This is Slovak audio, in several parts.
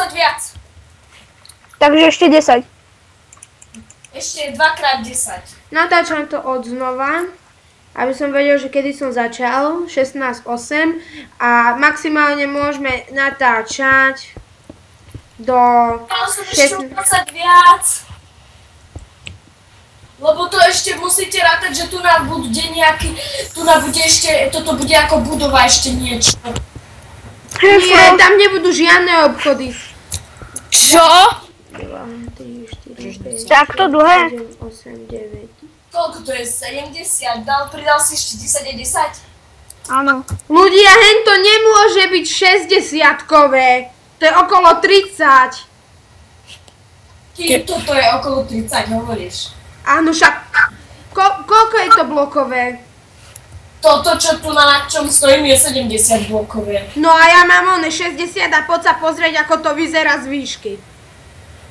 20 viac. Takže ešte 10. Ešte 2x10. Natáčam to od znova, aby som vedel, že kedy som začal. 16:08 a maximálne môžeme natáčať do... Mal som ešte 20 viac. Lebo to ešte musíte rátať, že tu nám bude nejaký... Tu nám bude ešte... Toto bude ako budova ešte niečo. Nie, tam nebudú žiadne obchody. Čo? 2, 3, 4, 5, Tak to dlhé? 7, 8, 9. Koľko to je? 70? Pridal si ešte 10 a 10? Áno. Ľudia, hento nemôže byť 60-kové. To je okolo 30. Toto je okolo 30, hovoríš. Áno, však... koľko je to blokové? Toto, čo tu na čom stojím, je 70 blokové. No a ja mám 60 a poď sa pozrieť, ako to vyzerá z výšky.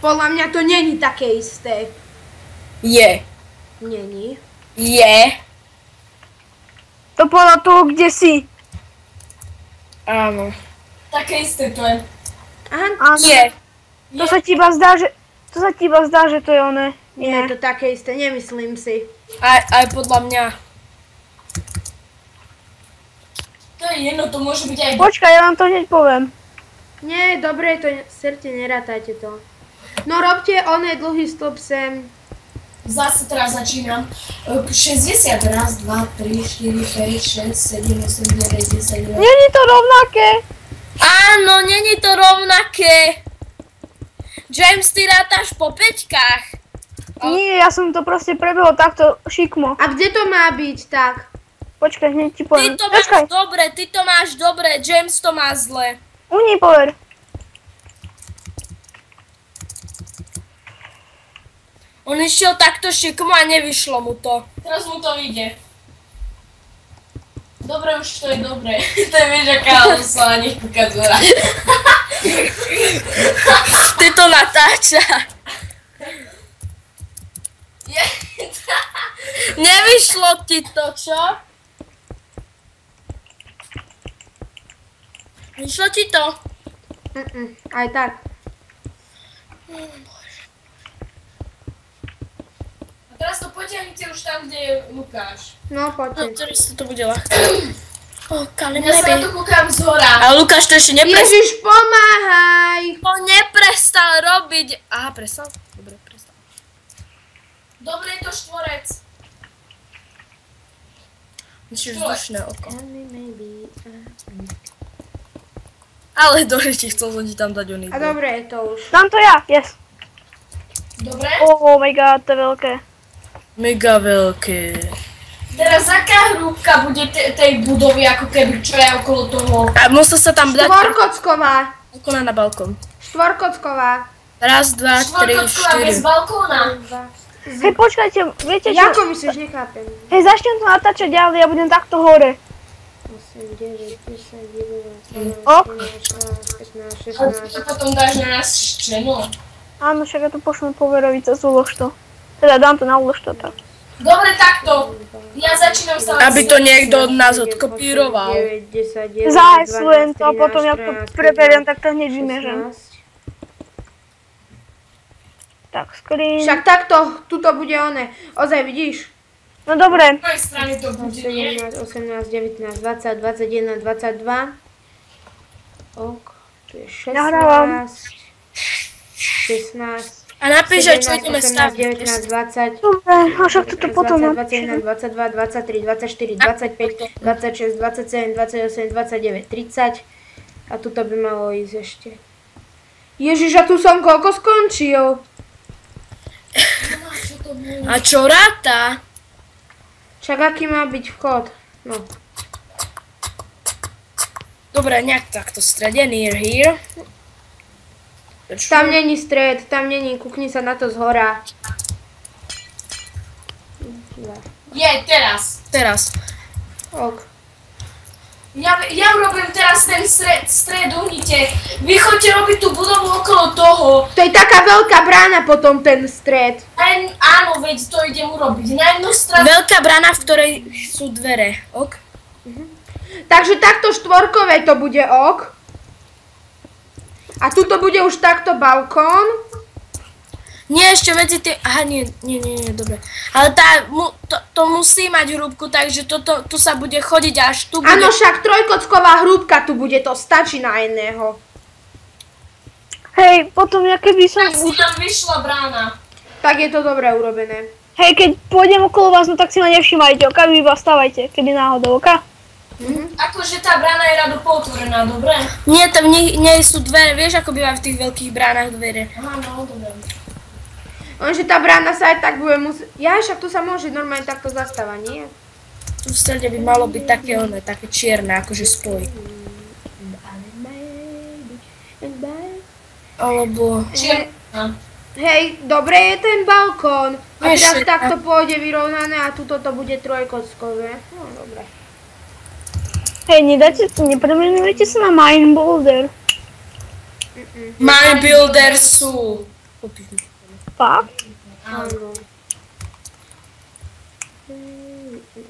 Podľa mňa to není také isté. Je. Není. Je. To podľa toho, kde si. Áno. Také isté to je. Aha, Áno. Je. To sa ti iba zdá, že... To sa ti iba zdá, že to je oné. nie je to také isté, nemyslím si. Aj podľa mňa. To je jedno, to môže byť aj... Počkaj, ja vám to hneď poviem. Nie, dobre, to serte, nerátajte to. No robte oné dlhý stĺp sem. Zase teraz začínam. 60, raz, 2, 3, 4, 5, 6, 7, 8, 9, 10, 11. Není to rovnaké. Áno, není to rovnaké. James, ty rátaš po peťkách. Nie, ja som to proste prebehol takto šikmo. A kde to má byť tak? Počkaj, hneď ti Ty poviem. to máš Počkaj, dobre, ty to máš dobre, James to má zle. uhni pover. On išiel takto šikmo a nevyšlo mu to. Teraz mu to ide. Dobre, už to je dobre. To je vieš, aká sa ani kukazora. Ty to natáča. Nevyšlo ti to, čo? Vyšlo ti to? Aj tak. A teraz to potiahnite už tam, kde je Lukáš. No, poďte. Teraz to bude ľahké. Ja sa na to kúkam zhora. A Lukáš to ešte neprestal. Ježiš, pomáhaj! To neprestal robiť. Aha, prestal? Dobre, prestal. Dobre je to štvorec. Musíš vzdušné oko. Tell me maybe, Ale dobre ti chcel som ti tam dať oný. A dobre je to už. Dám to ja, yes. Dobre? Oh my god, to je veľké. Mega veľké. Teraz aká hrúbka bude tej budovy, ako keby, čo je okolo toho? A musel sa tam dať Štvorkocková. balkóna na balkón. Štvorkocková. Raz, dva, tri, Štvorkocková bez štyri. balkóna. Hej, počkajte, viete čo? Jako myslíš, nechápem. Hej, začnem to natáčať ďalej, ja budem takto hore. 8, 9, 10, 11, 12, Ok. 13, 14, 15, A 16. ty to potom dáš na nás ščenu. Áno, však ja to pošlem poverovi cez ulož to. Teda dám to na ulož to tak. Dobre, takto. Ja začínam sa... Aby to niekto od nás odkopíroval. 9, 10, 11, Zaheslujem to a 12, potom ja to 13, preberiem, tak to hneď vymežem. 16. Tak, screen. Však takto, tuto bude one. Ozaj, vidíš? No dobre. Z mojej strany to bude, nie? 17, 18, 19, 20, 21, 22. Ok, tu je 16. Nahrávam. 16. A napíš, že čo 17, ideme 18, staviť. 19, 20. Dobre, a však toto potom 20, 21, 22, 23, 24, 25, 26, 27, 28, 29, 30. A tuto by malo ísť ešte. Ježiš, a tu som koľko skončil? A čo ráta? Však aký má byť vchod? No. Dobre, nejak takto strede, near here. Tam není stred, tam není, kúkni sa na to zhora. Je, teraz. Teraz. Ok. Ja urobím teraz ten stred, uhnite. Vy chodte robiť tú budovu okolo toho. To je taká veľká brána potom ten stred. Áno, veď to idem urobiť. Na jednu stranu... Veľká brána, v ktorej sú dvere. Ok? Takže takto štvorkové to bude ok. A tuto bude už takto balkón. Nie, ešte medzi tým... Aha, nie, dobre. Ale to musí mať hrúbku, takže tu sa bude chodiť až tu bude... Áno, však trojkocková hrúbka tu bude, to stačí na jedného. Hej, potom ja keby som... Tak si tam vyšla brána. Tak je to dobre urobené. Hej, keď pôjdem okolo vás, no tak si ma nevšimajte, oka, vy iba stávajte, kedy náhodou, oka? Akože tá brána je rado potvorená, dobre? Nie, tam nie sú dvere, vieš ako býva v tých veľkých bránach dvere. Aha, no, dobre. Lenže tá brána sa aj tak bude musieť... Ja, však tu sa môže normálne takto zastávať, nie? Tu v strede by malo byť také čierne, akože spoj. Alebo... Čierna. Hej, dobre je ten balkón. A teraz Ešte, takto pôjde vyrovnané a tuto to bude trojkockové. No, dobre. Hej, nepremenujete sa na Mine Boulder. My builder sú... Fakt? Áno.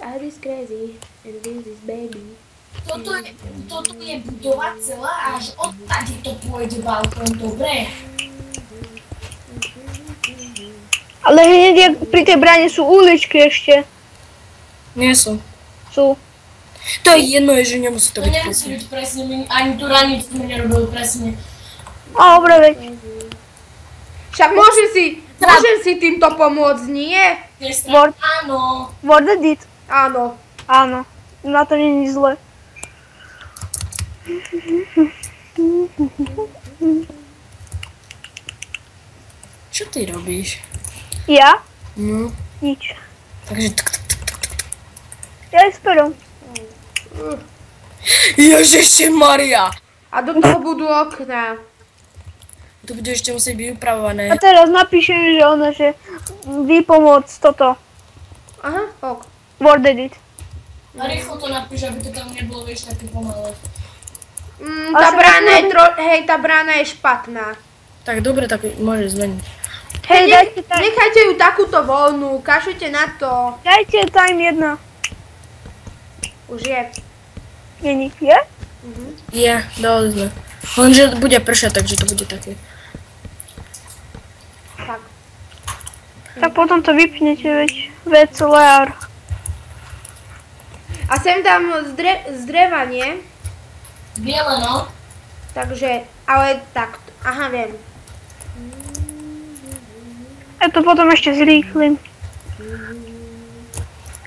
All is crazy and this is baby. Toto je budova celá, až odtade to pôjde balkón, dobre? Ale hneď jak pri tej bráne sú uličky ešte. Nie sú. Sú. To je jedno, že nemusí to To byť nemusí presne. byť presne, ani tu ranicu sme nerobili presne. A dobre, veď. Však môžem si týmto pomôcť, nie? Word. Áno. Word edit. Áno. Áno. Na to nie je zle. Čo ty robíš? Ja? No, Nič. takže... Ja aj sperom. Ježiši Maria! A do toho budú okná. To bude ešte musieť byť A upravované. teraz napíšem, že ono, že vypomôcť toto. Aha, ok. Word edit. A rýchlo to napíš, aby to tam nebolo, vieš, také pomalé. Tá brána je tá brána je špatná. Tak dobre, tak môže zmeniť. Hej, dajte time. Nechajte ju takúto voľnú, kašujte na to. Dajte time 1. Už je. Není. Je? Je, dali sme. Lenže bude pršať, takže to bude také. Tak. Tak potom to vypnete, veď. VCLR. A sem tam z dreva, nie? Biele, no. Takže, ale takto. Aha, viem. Ja to potom ešte zrýchlim.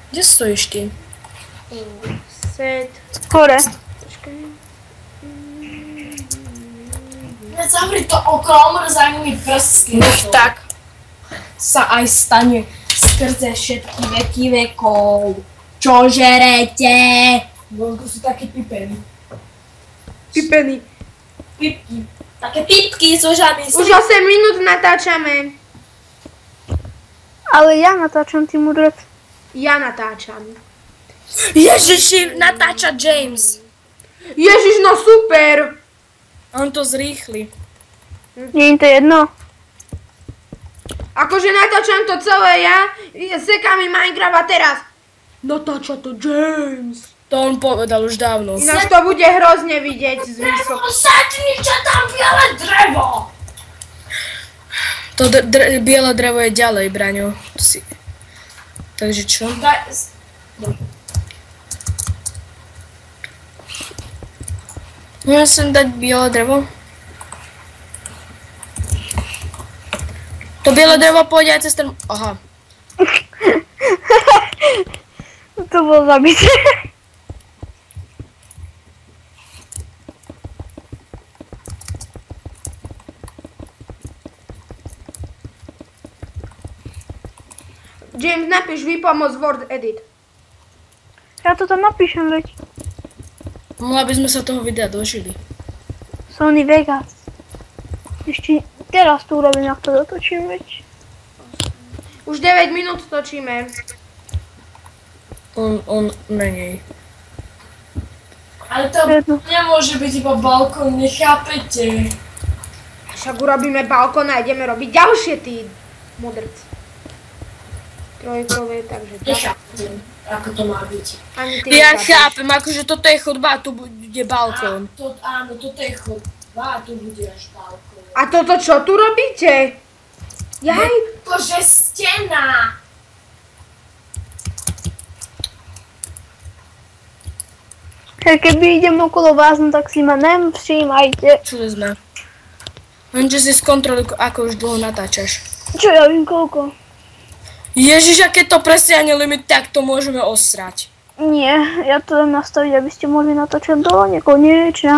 Kde stojíš ty? Set. Hore. Počkaj. Nezavri to okno, mrzajú mi prsky. Nech tak sa aj stane skrze všetky veky vekov. Čo žerete? Vonku sú také pipeny. Pipeny. Pipky. Také pipky so žami. Už 8 minút natáčame. Ale ja natáčam, ty mudrec. Ja natáčam. Ježiši, natáča James. Ježiš, no super. On to zrýchli. Nie je to jedno. Akože natáčam to celé ja, seká mi Minecraft a teraz natáča to James. To on povedal už dávno. Ináč to bude hrozne vidieť z vysoko. Sadnite tam biele drevo! To biele drevo je ďalej, Braňo. Takže čo? Môžem sem dať biele drevo? To biele drevo pôjde aj cez ten... Aha. To bolo zabité. James, napíš výpomoc Word Edit. Ja to tam napíšem, veď. No, aby sme sa toho videa dožili. Sony Vegas. Ešte teraz tu urobím, ak to dotočím, veď. Už 9 minút točíme. On menej. Ale to nemôže byť iba balkón, nechápete? Však urobíme balkón a ideme robiť ďalšie tí modrci. Trojkové, takže tak. Nechápete, ako to má byť. Ani ty Ja nechápeš. chápem, akože toto je chodba a tu bude balkón. Áno, toto je chod. A tu bude špálko. A toto čo tu robíte? Jaj, Akože stena. Keby idem okolo vás, no tak si ma nevšímajte. Čo sme? Lenže si skontroluj, ako už dlho natáčaš. Čo ja vím koľko? Ježiš, aké to presiahne limit, tak to môžeme osrať. Nie, ja to dám nastaviť, aby ste mohli natáčať do nekonečna.